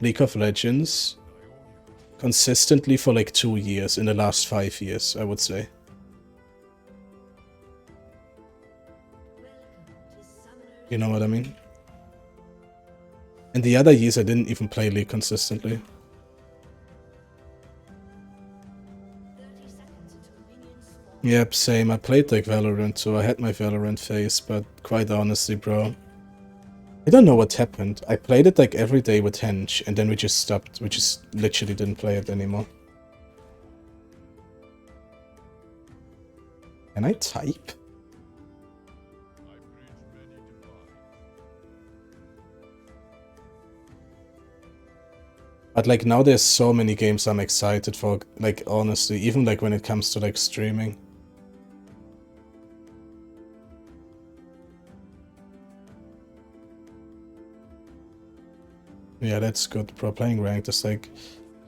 League of Legends consistently for like 2 years in the last 5 years, I would say. You know what I mean? And the other years I didn't even play League consistently. Yep, same. I played like Valorant too. I had my Valorant phase, but quite honestly, bro, I don't know what happened. I played it like every day with Hench, and then we just stopped. We just literally didn't play it anymore. Can I type? But like now there's so many games I'm excited for, like honestly, even like when it comes to like streaming. Yeah, that's good, bro. Playing ranked is like,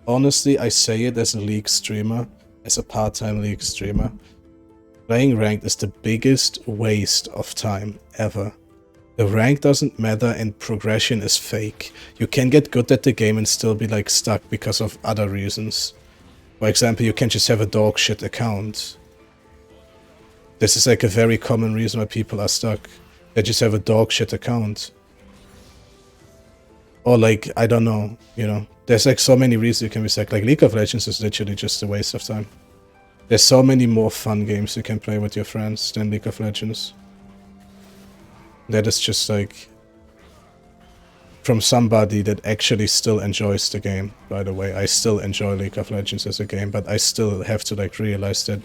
honestly, I say it as a League streamer, as a part-time League streamer. Playing ranked is the biggest waste of time ever. The rank doesn't matter and progression is fake. You can get good at the game and still be like stuck because of other reasons. For example, you can just have a dog shit account. This is like a very common reason why people are stuck. They just have a dog shit account. Or like, I don't know, you know. There's like so many reasons you can be stuck. Like League of Legends is literally just a waste of time. There's so many more fun games you can play with your friends than League of Legends. That is just like from somebody that actually still enjoys the game, by the way. I still enjoy League of Legends as a game, but I still have to like realize that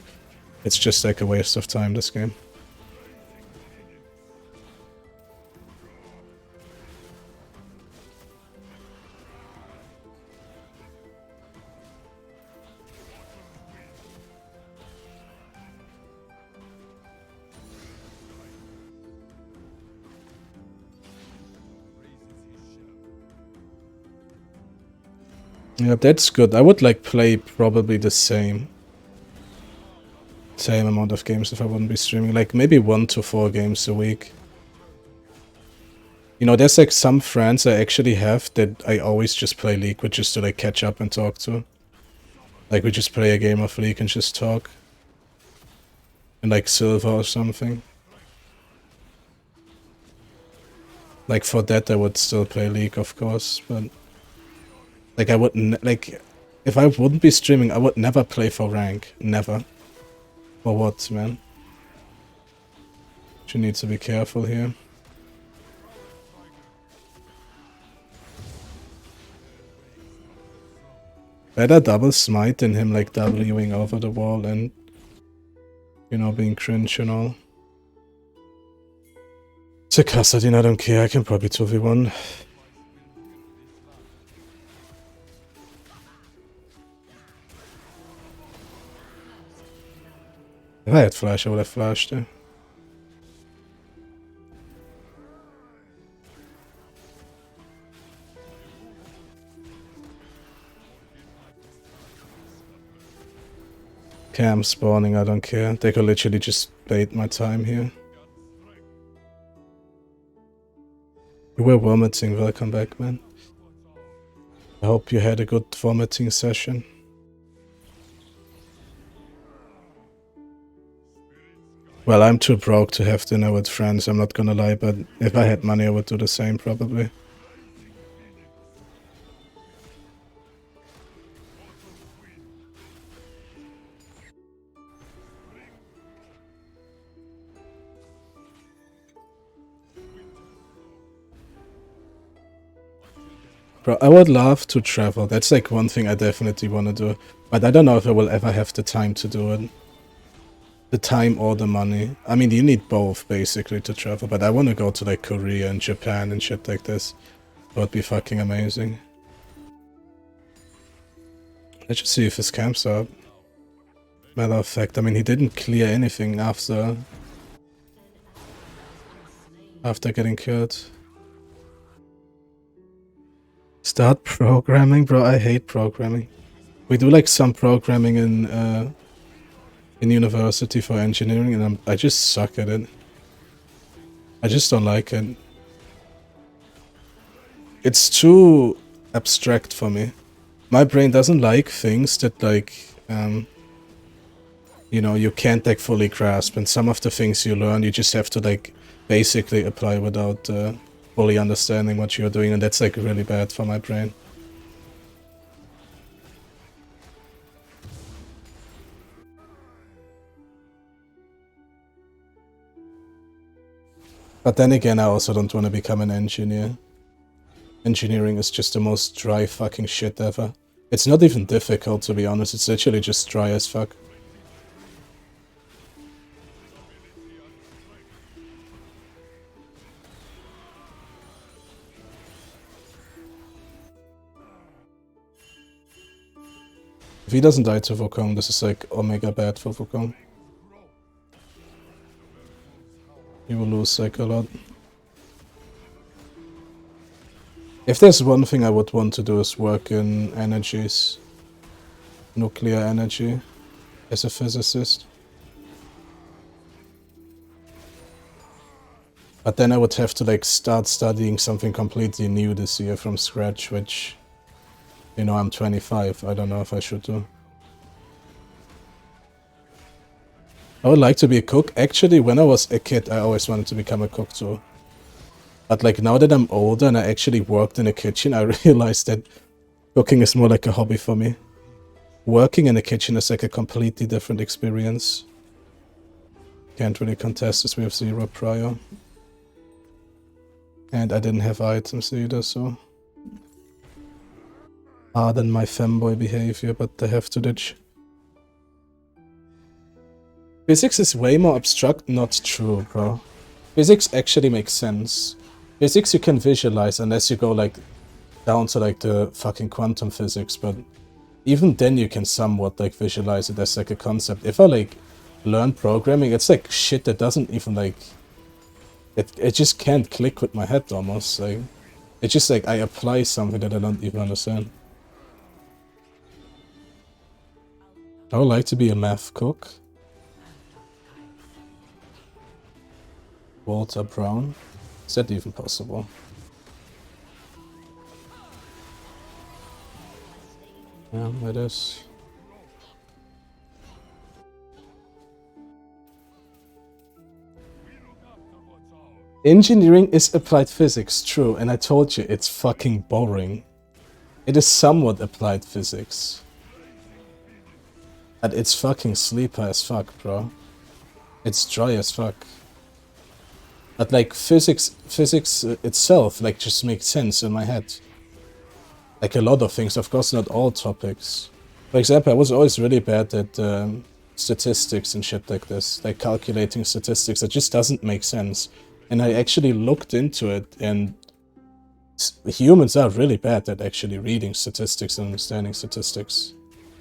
it's just like a waste of time, this game. Yeah, that's good. I would like play probably the same amount of games if I wouldn't be streaming. Like maybe 1 to 4 games a week. You know, there's like some friends I actually have that I always just play League with just to like catch up and talk to. Like we just play a game of League and just talk. And like Silver or something. Like for that I would still play League, of course, but like I wouldn't, like, if I wouldn't be streaming, I would never play for rank. Never. For what, man? You need to be careful here. Better double smite than him like Wing over the wall and, you know, being cringe and all. It's a Kassadin, I don't care, I can probably 2v1. If I had flash, I would have flashed there. Okay, I'm spawning, I don't care. They could literally just bait my time here. You were vomiting, welcome back, man. I hope you had a good vomiting session. Well, I'm too broke to have dinner with friends, I'm not gonna lie, but if I had money I would do the same, probably. Bro, I would love to travel. That's like one thing I definitely want to do. But I don't know if I will ever have the time to do it. The time or the money. I mean, you need both, basically, to travel. But I want to go to, like, Korea and Japan and shit like this. That would be fucking amazing. Let's just see if his camps are up. Matter of fact, I mean, he didn't clear anything after getting killed. Start programming? Bro, I hate programming. We do like some programming in university for engineering and I just suck at it. I just don't like it. It's too abstract for me. My brain doesn't like things that like, you know, you can't like fully grasp, and some of the things you learn you just have to like basically apply without fully understanding what you're doing, and that's like really bad for my brain. But then again, I also don't want to become an engineer. Engineering is just the most dry fucking shit ever. It's not even difficult, to be honest, it's literally just dry as fuck. If he doesn't die to Wukong, this is like omega bad for Wukong. He will lose like a lot. If there's one thing I would want to do is work in energies. Nuclear energy. As a physicist. But then I would have to like start studying something completely new this year from scratch, which, you know, I'm 25, I don't know if I should do. I would like to be a cook. Actually, when I was a kid, I always wanted to become a cook too. But like now that I'm older and I actually worked in a kitchen, I realized that cooking is more like a hobby for me. Working in a kitchen is like a completely different experience. Can't really contest this, we have 0 prior. And I didn't have items either, so... Pardon my femboy behavior, but I have to ditch. Physics is way more abstract? Not true, bro. Physics actually makes sense. Physics you can visualize unless you go like down to like the fucking quantum physics, but even then you can somewhat like visualize it as like a concept. If I like learn programming, it's like shit that doesn't even like... It just can't click with my head almost. Like, it's just like I apply something that I don't even understand. I would like to be a math cook. Walter Brown. Is that even possible? Yeah, it is. Engineering is applied physics, true, and I told you, it's fucking boring. It is somewhat applied physics. But it's fucking sleeper as fuck, bro. It's dry as fuck. But like physics itself like just makes sense in my head. Like a lot of things, of course not all topics. For example, I was always really bad at statistics and shit like this. Like calculating statistics, it just doesn't make sense. And I actually looked into it, and humans are really bad at actually reading statistics and understanding statistics.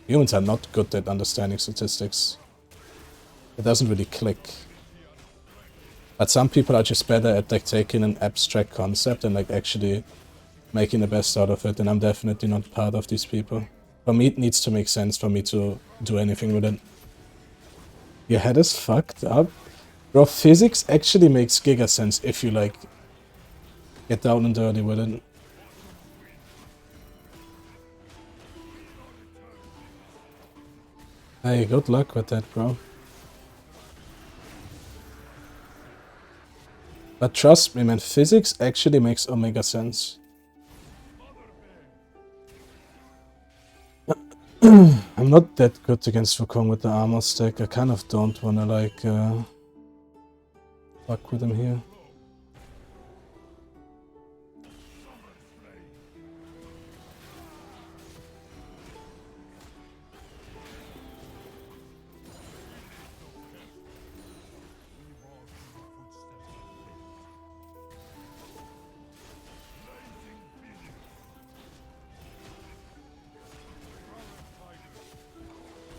Humans are not good at understanding statistics. It doesn't really click. But some people are just better at like taking an abstract concept and like actually making the best out of it, and I'm definitely not part of these people. For me, it needs to make sense for me to do anything with it. Your head is fucked up? Bro, physics actually makes giga sense if you like get down and dirty with it. Hey, good luck with that, bro. But trust me, man, physics actually makes omega sense. I'm not that good against Wukong with the armor stack. I kind of don't wanna like fuck with him here.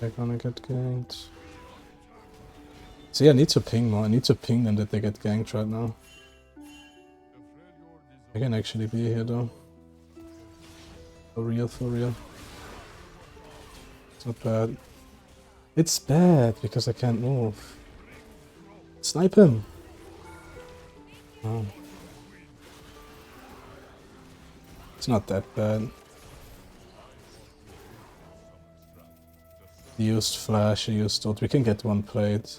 They're gonna get ganked. See, I need to ping more. I need to ping them that they get ganked right now. I can actually be here though. For real, for real. It's not bad. It's bad because I can't move. Snipe him! Oh. It's not that bad. He used flash, he used dot. We can get one plate.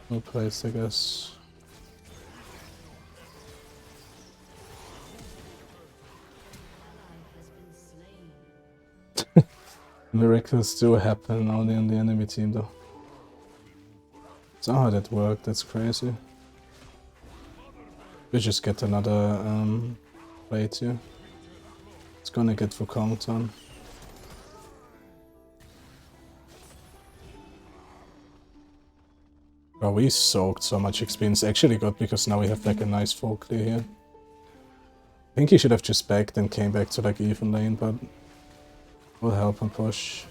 No plates, I guess. Miracles do happen only on the enemy team though. So how that worked, that's crazy. We just get another plate here. It's gonna get for Compton. Bro, we soaked so much experience. Actually good because now we have like a nice full clear here. I think he should have just backed and came back to like even lane, but we'll help him push.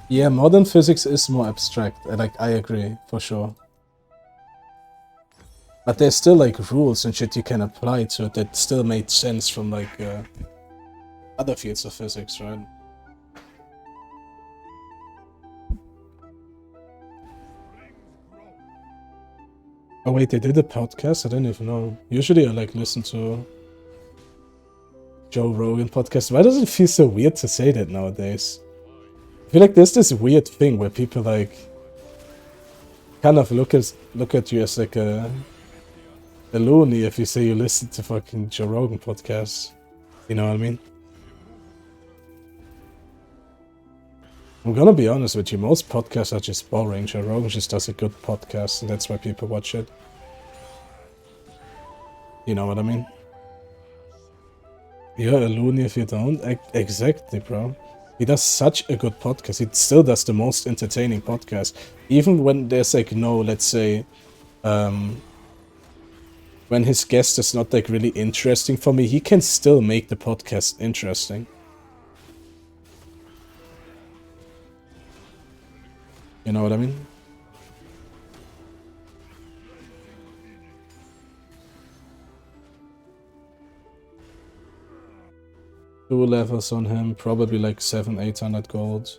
Yeah, modern physics is more abstract. Like, I agree, for sure. But there's still like rules and shit you can apply to it that still made sense from like other fields of physics, right? Oh wait, they did a podcast? I didn't even know. Usually I like listen to Joe Rogan podcast. Why does it feel so weird to say that nowadays? I feel like there's this weird thing where people like kind of look at you as like a loony if you say you listen to fucking Joe Rogan podcasts. You know what I mean? I'm gonna be honest with you, most podcasts are just boring. Joe Rogan just does a good podcast and that's why people watch it. You know what I mean? You're a loony if you don't. Exactly, bro. He does such a good podcast. He still does the most entertaining podcast. Even when there's like no, let's say, when his guest is not like really interesting for me, he can still make the podcast interesting. You know what I mean? Two levels on him, probably like 700-800 gold.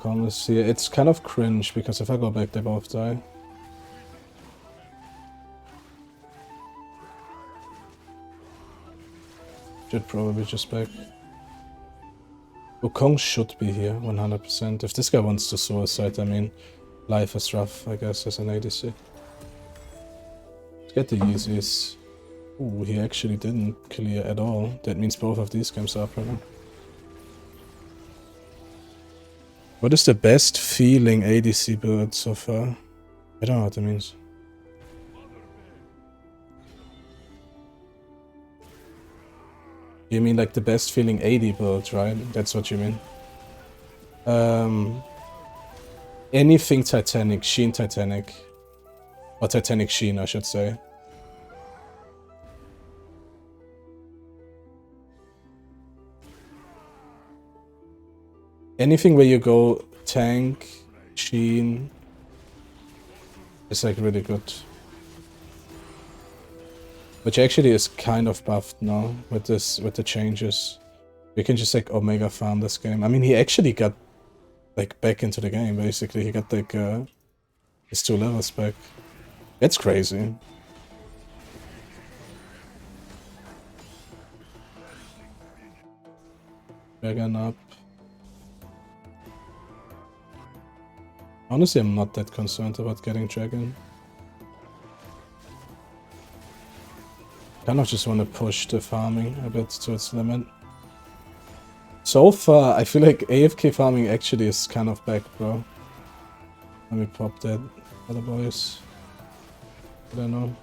Let's see. It's kind of cringe because if I go back, they both die. Should probably just back. Wukong should be here, 100%. If this guy wants to suicide, I mean, life is rough, I guess, as an ADC. Let's get the Yeezys. Ooh, he actually didn't clear at all. That means both of these games are up right now. What is the best feeling ADC build so far? I don't know what that means. You mean like the best feeling AD build, right? That's what you mean. Anything Titanic, Sheen Titanic. Or Titanic Sheen, I should say. Anything where you go tank, Sheen, is like really good. Which actually is kind of buffed now with the changes. We can just like Omega farm this game. I mean, he actually got like back into the game basically. He got like his 2 levels back. That's crazy. Dragon up. Honestly, I'm not that concerned about getting Dragon. Kind of just want to push the farming a bit to its limit. So far, I feel like AFK farming actually is kind of back, bro. Let me pop that, other boys. I don't know.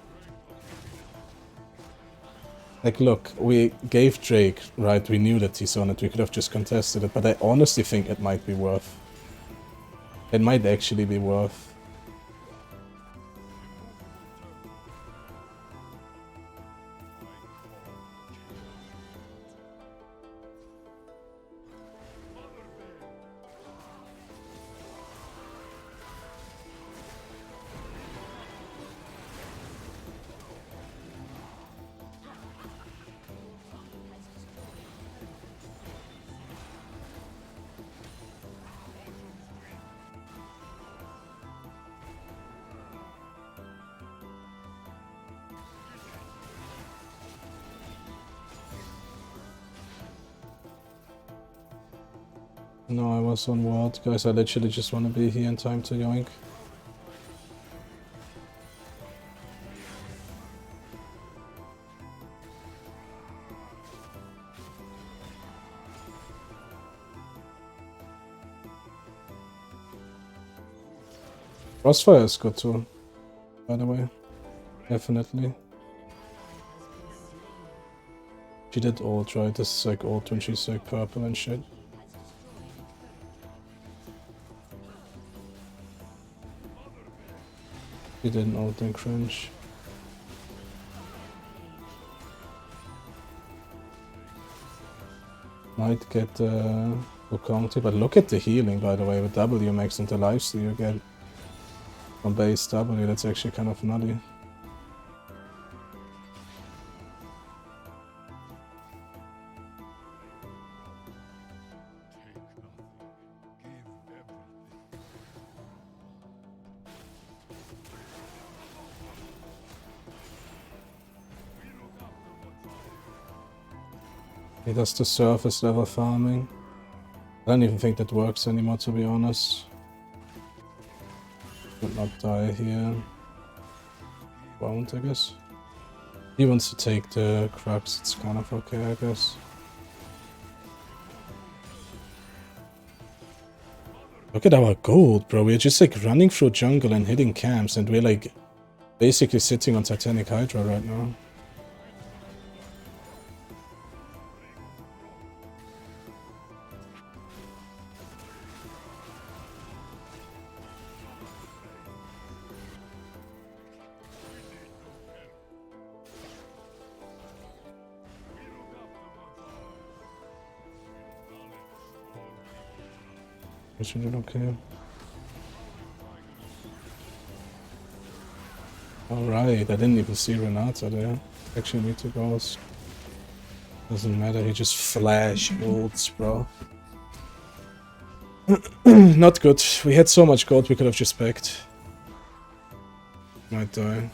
Like, look, we gave Drake, right? We knew that he's on it. We could have just contested it, but I honestly think it might be worth. It might actually be worth. No, I was on ward, guys. I literally just want to be here in time to yoink. Crossfire is good too, by the way. Definitely. She did ult, right? This is like ult when she's like purple and shit. She didn't ult and cringe. Might get Wukongti, but look at the healing, by the way, with W max and the lifesteal you get from base W. That's actually kind of nutty. He does the surface level farming. I don't even think that works anymore, to be honest. Would not die here. Won't, I guess. He wants to take the crux, it's kind of okay, I guess. Look at our gold, bro. We're just like running through jungle and hitting camps, and we're like basically sitting on Titanic Hydra right now. Should it okay? Alright, I didn't even see Renata there. Actually need to go. Doesn't matter, he just flash ults, bro. Not good. We had so much gold we could have just backed. Might die.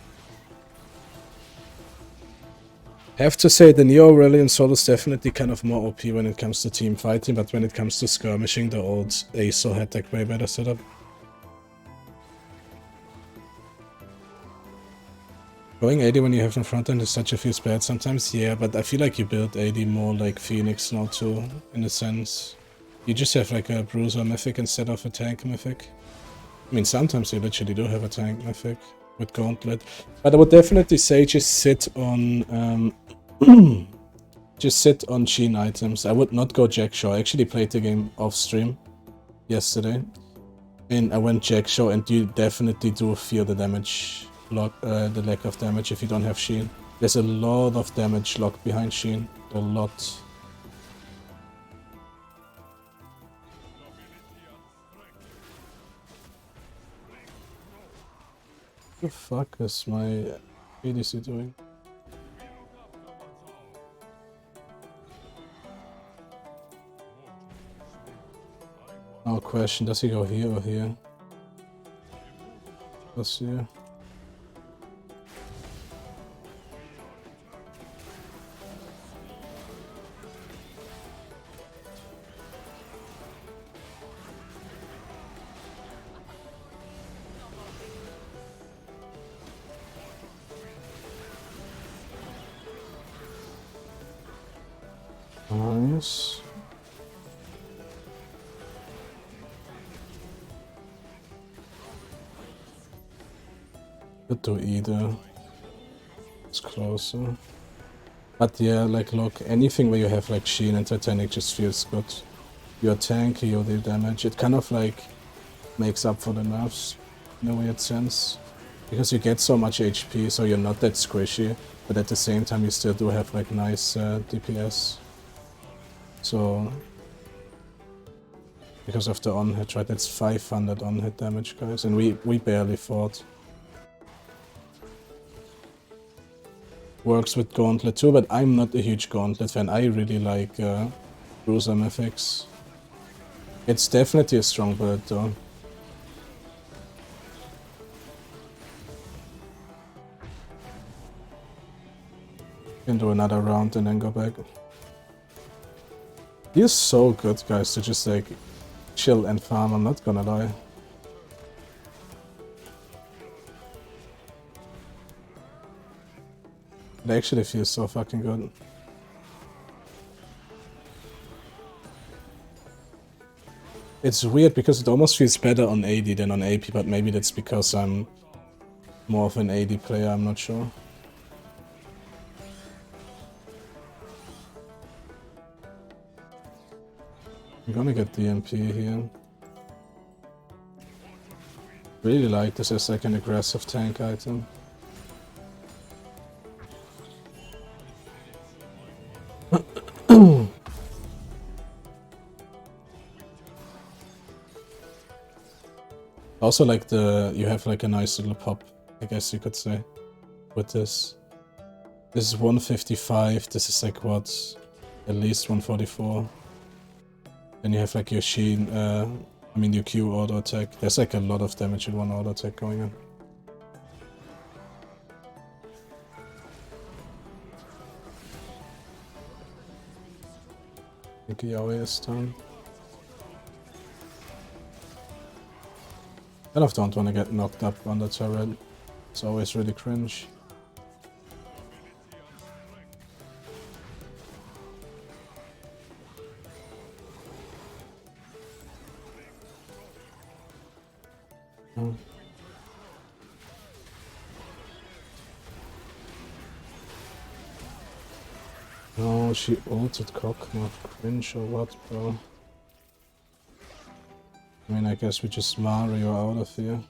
Have to say, the new Aurelion Sol is definitely kind of more OP when it comes to team fighting, but when it comes to skirmishing, the old Aso had like way better setup. Going AD when you have no front end is such a feels bad sometimes, yeah, but I feel like you build AD more like Phoenix now too, in a sense. You just have like a bruiser mythic instead of a tank mythic. I mean, sometimes you literally do have a tank mythic with Gauntlet, but I would definitely say just sit on just sit on Sheen items. I would not go Jack Shaw. I actually played the game off stream yesterday, and I went Jack Shaw, and you definitely do feel the damage the lack of damage if you don't have Sheen. There's a lot of damage locked behind Sheen, a lot. What the fuck is my ADC doing? No question, does he go here or here? Let's see. Nice. Could do either. It's closer. But yeah, like look, anything where you have like Sheen and Titanic just feels good. You're tanky, you deal damage. It kind of like makes up for the nerfs in a weird sense. Because you get so much HP, so you're not that squishy, but at the same time you still do have like nice DPS. So, because of the on-hit, right? That's 500 on-hit damage, guys, and we barely fought. Works with Gauntlet too, but I'm not a huge Gauntlet fan. I really like Bruiser Mythics. It's definitely a strong build though. Can do another round and then go back. He is so good, guys, to just like chill and farm, I'm not gonna lie. It actually feels so fucking good. It's weird because it almost feels better on AD than on AP, but maybe that's because I'm more of an AD player, I'm not sure. I'm gonna get DMP here. Really like this as like an aggressive tank item. Also like you have like a nice little pop, I guess you could say, with this. This is 155, this is like what, at least 144. Then you have like your Sheen, I mean your Q auto attack. There's like a lot of damage in one auto attack going on. I think Yaoi is done. I kind of don't want to get knocked up on the turret. It's always really cringe. Oh. No, she ulted cock, not cringe or what, bro? I mean, I guess we just Mario out of here.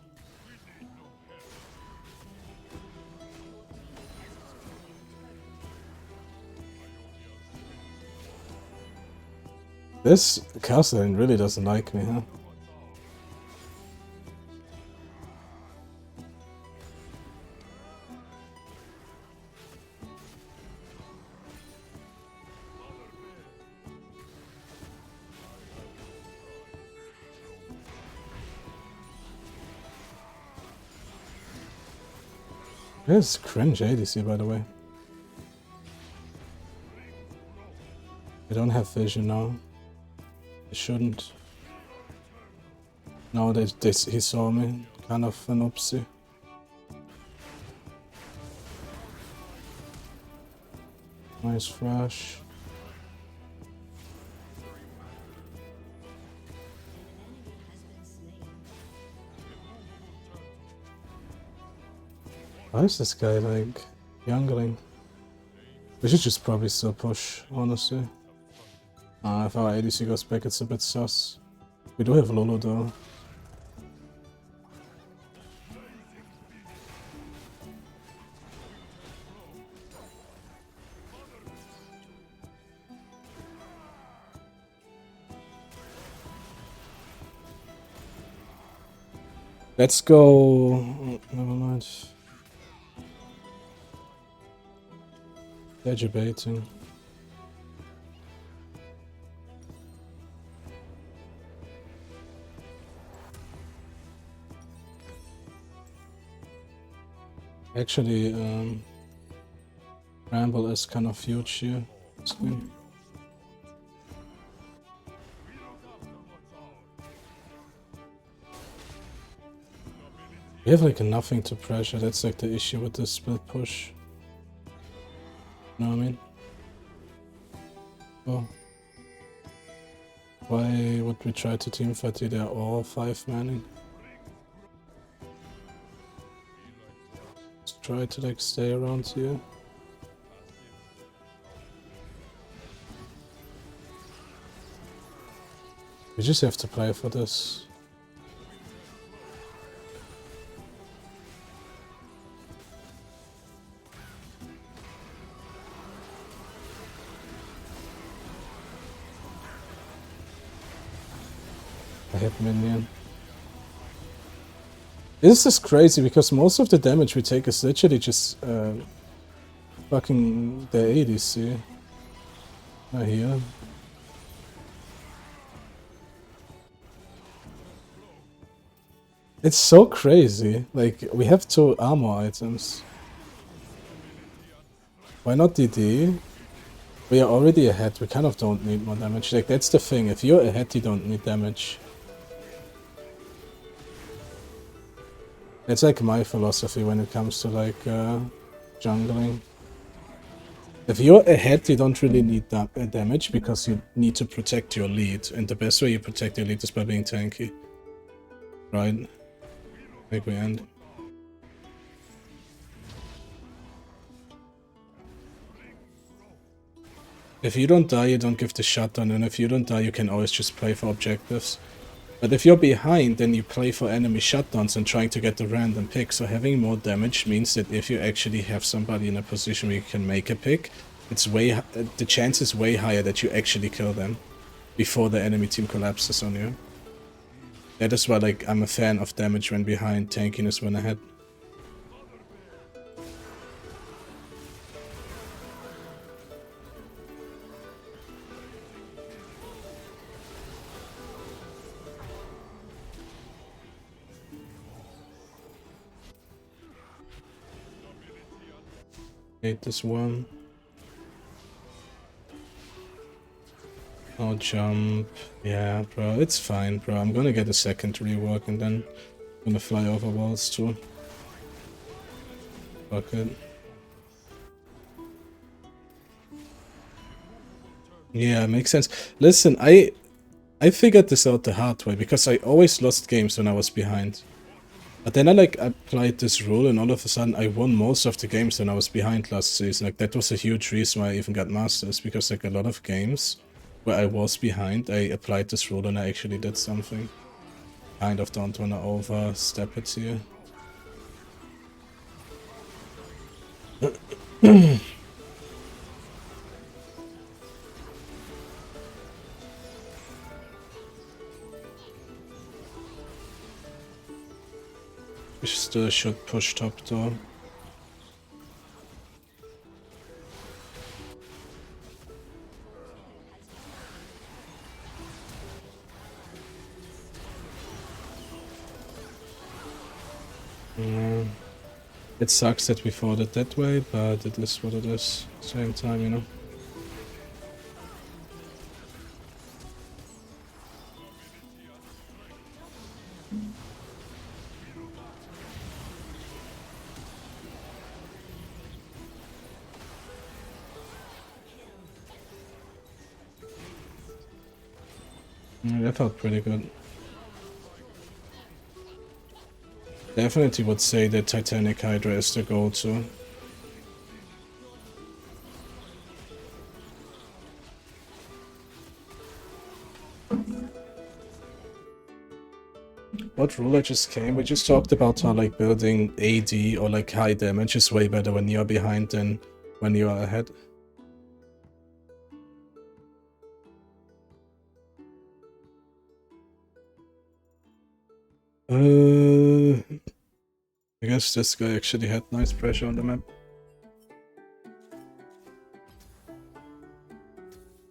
This Castellan really doesn't like me, huh? This is cringe ADC, by the way. I don't have vision now. I shouldn't. No, he saw me. Kind of an oopsie. Nice flash. Why is this guy like youngling? We should just probably still push, honestly. If our ADC goes back, it's a bit sus. We do have Lolo though. Let's go. Never mind. They're debating. Actually, Ramble is kind of huge here. We have like nothing to pressure, that's like the issue with this split push. You know what I mean? Oh. Why would we try to teamfight here? They're all 5-manning. Let's try to like stay around here. We just have to play for this. I hit minion. This is crazy because most of the damage we take is literally just fucking the ADC. Right here. It's so crazy. Like, we have 2 armor items. Why not DD? We are already ahead. We kind of don't need more damage. Like, that's the thing. If you're ahead, you don't need damage. It's like my philosophy when it comes to like jungling. If you're ahead, you don't really need that damage because you need to protect your lead, and the best way you protect your lead is by being tanky. Right? I think we end. If you don't die, you don't give the shutdown, and if you don't die, you can always just play for objectives. But if you're behind, then you play for enemy shutdowns and trying to get the random pick. So having more damage means that if you actually have somebody in a position where you can make a pick, it's the chance is way higher that you actually kill them before the enemy team collapses on you. That is why, like, I'm a fan of damage when behind, tankiness when ahead. Hate this one. I'll jump. Yeah, bro, it's fine, bro. I'm gonna get a second rework and then I'm gonna fly over walls too. Fuck it. Yeah, makes sense. Listen, I figured this out the hard way because I always lost games when I was behind. But then I like applied this rule and all of a sudden I won most of the games when I was behind last season. Like that was a huge reason why I even got masters, because like a lot of games where I was behind, I applied this rule and I actually did something. Kind of don't wanna overstep it here. We still should push top though. It sucks that we fought it that way, but it is what it is. Same time, you know. That felt pretty good. Definitely would say that Titanic Hydra is the go-to. What rule I just came? We just talked about how like building AD or like high damage is way better when you're behind than when you are ahead. I guess this guy actually had nice pressure on the map.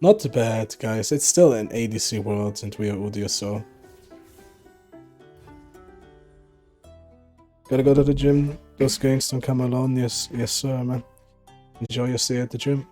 Not bad, guys. It's still an ADC world and we are Udyr, so... Gotta go to the gym. Those games don't come alone. Yes, sir, man. Enjoy your stay at the gym.